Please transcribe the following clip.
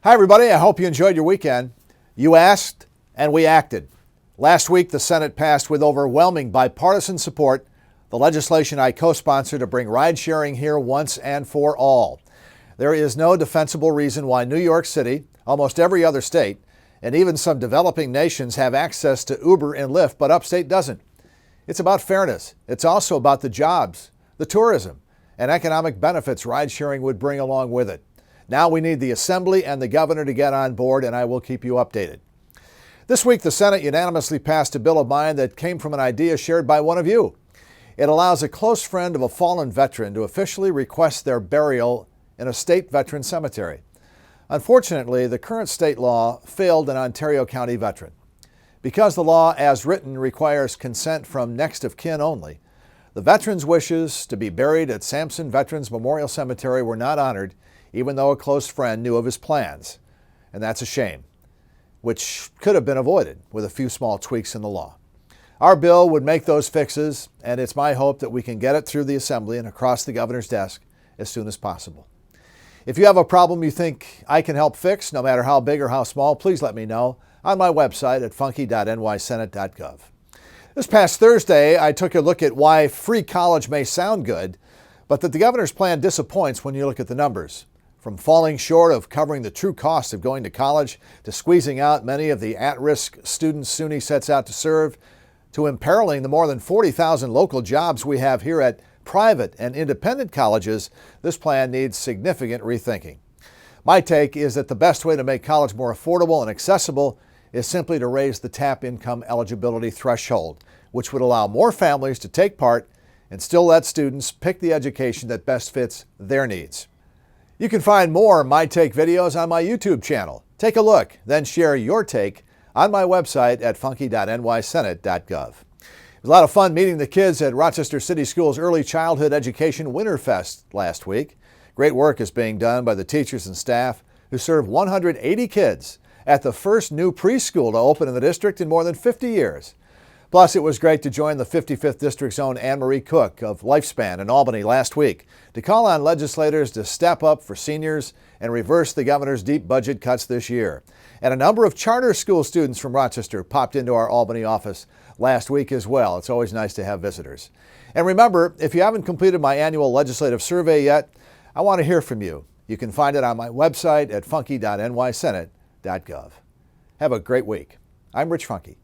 Hi, everybody. I hope you enjoyed your weekend. You asked, and we acted. Last week, the Senate passed with overwhelming bipartisan support the legislation I co-sponsored to bring ride-sharing here once and for all. There is no defensible reason why New York City, almost every other state, and even some developing nations have access to Uber and Lyft, but upstate doesn't. It's about fairness. It's also about the jobs, the tourism, and economic benefits ride-sharing would bring along with it. Now we need the Assembly and the governor to get on board, and I will keep you updated. This week, the Senate unanimously passed a bill of mine that came from an idea shared by one of you. It allows a close friend of a fallen veteran to officially request their burial in a state veteran cemetery. Unfortunately, the current state law failed an Ontario County veteran. Because the law as written requires consent from next of kin only, the veteran's wishes to be buried at Sampson Veterans Memorial Cemetery were not honored, even though a close friend knew of his plans. And that's a shame, which could have been avoided with a few small tweaks in the law. Our bill would make those fixes, and it's my hope that we can get it through the Assembly and across the governor's desk as soon as possible. If you have a problem you think I can help fix, no matter how big or how small, please let me know on my website at funky.nysenate.gov. This past Thursday, I took a look at why free college may sound good, but that the governor's plan disappoints when you look at the numbers. From falling short of covering the true cost of going to college, to squeezing out many of the at-risk students SUNY sets out to serve, to imperiling the more than 40,000 local jobs we have here at private and independent colleges, this plan needs significant rethinking. My take is that the best way to make college more affordable and accessible is simply to raise the TAP income eligibility threshold, which would allow more families to take part and still let students pick the education that best fits their needs. You can find more My Take videos on my YouTube channel. Take a look, then share your take on my website at funky.nysenate.gov. It was a lot of fun meeting the kids at Rochester City Schools Early Childhood Education Winterfest last week. Great work is being done by the teachers and staff who serve 180 kids at the first new preschool to open in the district in more than 50 years. Plus, it was great to join the 55th District's own Anne-Marie Cook of Lifespan in Albany last week to call on legislators to step up for seniors and reverse the governor's deep budget cuts this year. And a number of charter school students from Rochester popped into our Albany office last week as well. It's always nice to have visitors. And remember, if you haven't completed my annual legislative survey yet, I want to hear from you. You can find it on my website at funky.nysenate.gov. Have a great week. I'm Rich Funky.